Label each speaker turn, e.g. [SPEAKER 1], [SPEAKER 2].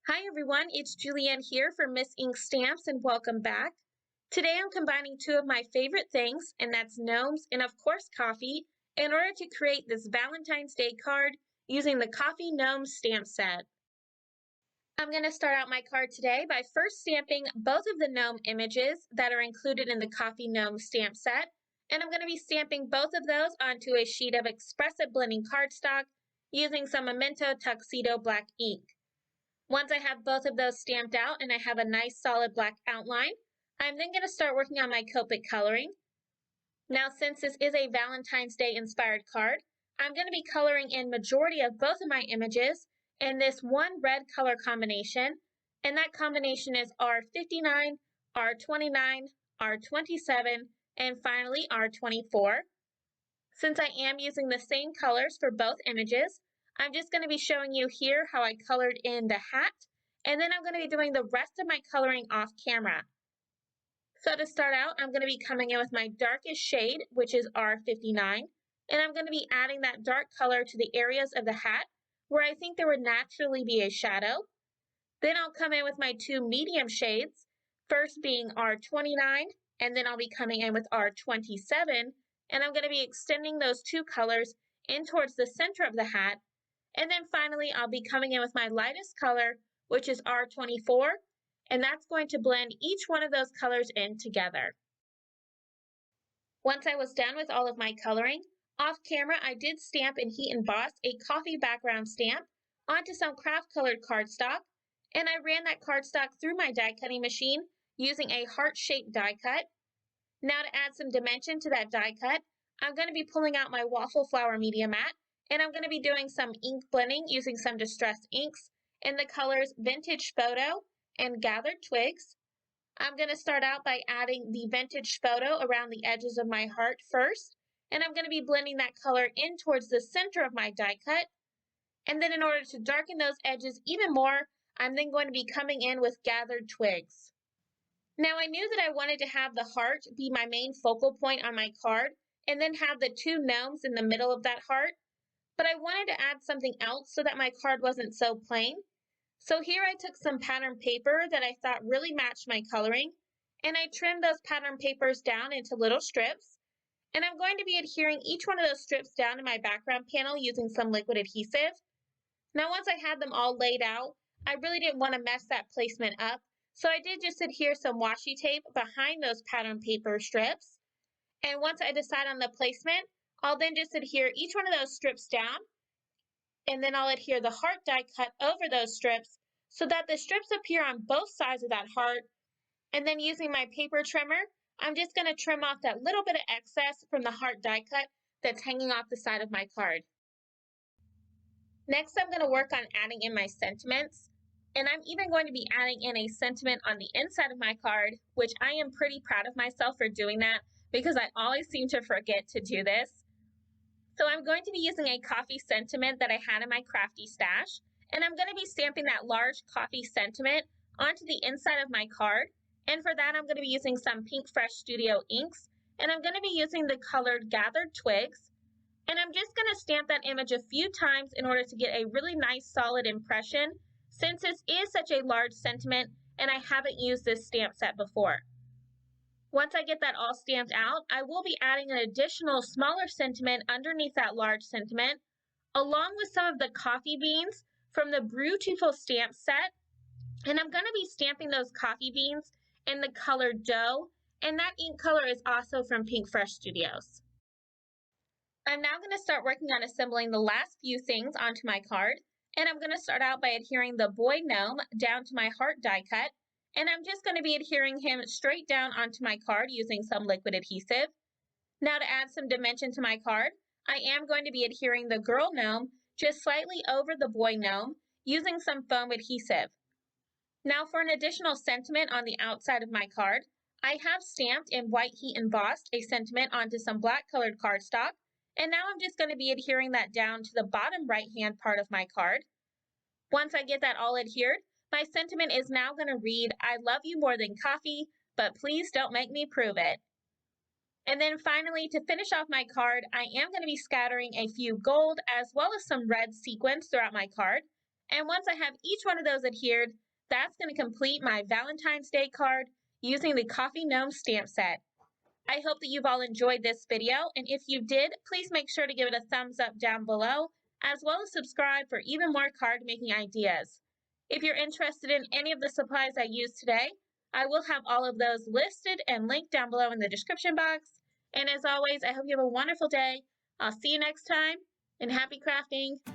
[SPEAKER 1] Hi everyone, it's Julianne here for Miss Ink Stamps and welcome back. Today I'm combining two of my favorite things, and that's gnomes and of course coffee, in order to create this Valentine's Day card using the Coffee Gnome stamp set. I'm going to start out my card today by first stamping both of the gnome images that are included in the Coffee Gnome stamp set, and I'm going to be stamping both of those onto a sheet of expressive blending cardstock using some Memento Tuxedo black ink. Once I have both of those stamped out and I have a nice solid black outline, I'm then going to start working on my Copic coloring. Now, since this is a Valentine's Day inspired card, I'm going to be coloring in majority of both of my images in this one red color combination, and that combination is R59, R29, R27, and finally R24. Since I am using the same colors for both images, I'm just going to be showing you here how I colored in the hat, and then I'm going to be doing the rest of my coloring off camera. So to start out, I'm going to be coming in with my darkest shade, which is R59, and I'm going to be adding that dark color to the areas of the hat where I think there would naturally be a shadow. Then I'll come in with my two medium shades, first being R29, and then I'll be coming in with R27, and I'm going to be extending those two colors in towards the center of the hat. And then finally, I'll be coming in with my lightest color, which is R24, and that's going to blend each one of those colors in together. Once I was done with all of my coloring, off camera I did stamp and heat emboss a coffee background stamp onto some craft colored cardstock, and I ran that cardstock through my die cutting machine using a heart-shaped die cut. Now to add some dimension to that die cut, I'm going to be pulling out my Waffle Flower Media Mat, and I'm going to be doing some ink blending using some distressed inks in the colors Vintage Photo and Gathered Twigs. I'm going to start out by adding the Vintage Photo around the edges of my heart first, and I'm going to be blending that color in towards the center of my die cut. And then in order to darken those edges even more, I'm then going to be coming in with Gathered Twigs. Now I knew that I wanted to have the heart be my main focal point on my card, and then have the two gnomes in the middle of that heart, but I wanted to add something else so that my card wasn't so plain. So here I took some pattern paper that I thought really matched my coloring, and I trimmed those pattern papers down into little strips, and I'm going to be adhering each one of those strips down to my background panel using some liquid adhesive. Now once I had them all laid out, I really didn't want to mess that placement up, so I did just adhere some washi tape behind those pattern paper strips. And once I decide on the placement, I'll then just adhere each one of those strips down, and then I'll adhere the heart die cut over those strips so that the strips appear on both sides of that heart. And then using my paper trimmer, I'm just going to trim off that little bit of excess from the heart die cut that's hanging off the side of my card. Next, I'm going to work on adding in my sentiments, and I'm even going to be adding in a sentiment on the inside of my card, which I am pretty proud of myself for doing that because I always seem to forget to do this. So I'm going to be using a coffee sentiment that I had in my crafty stash, and I'm going to be stamping that large coffee sentiment onto the inside of my card, and for that I'm going to be using some Pink Fresh Studio inks, and I'm going to be using the colored Gathered Twigs. And I'm just going to stamp that image a few times in order to get a really nice solid impression, since this is such a large sentiment and I haven't used this stamp set before. Once I get that all stamped out, I will be adding an additional smaller sentiment underneath that large sentiment, along with some of the coffee beans from the Beautiful stamp set. And I'm going to be stamping those coffee beans in the color Dough, and that ink color is also from Pink Fresh Studios. I'm now going to start working on assembling the last few things onto my card, and I'm going to start out by adhering the boy gnome down to my heart die cut, and I'm just going to be adhering him straight down onto my card using some liquid adhesive. Now to add some dimension to my card, I am going to be adhering the girl gnome just slightly over the boy gnome using some foam adhesive. Now for an additional sentiment on the outside of my card, I have stamped and white heat embossed a sentiment onto some black colored cardstock, and now I'm just going to be adhering that down to the bottom right-hand part of my card. Once I get that all adhered, my sentiment is now going to read, "I love you more than coffee, but please don't make me prove it." And then finally, to finish off my card, I am going to be scattering a few gold as well as some red sequins throughout my card. And once I have each one of those adhered, that's going to complete my Valentine's Day card using the Coffee Gnome stamp set. I hope that you've all enjoyed this video, and if you did, please make sure to give it a thumbs up down below, as well as subscribe for even more card making ideas. If you're interested in any of the supplies I used today, I will have all of those listed and linked down below in the description box. And as always, I hope you have a wonderful day. I'll see you next time, and happy crafting!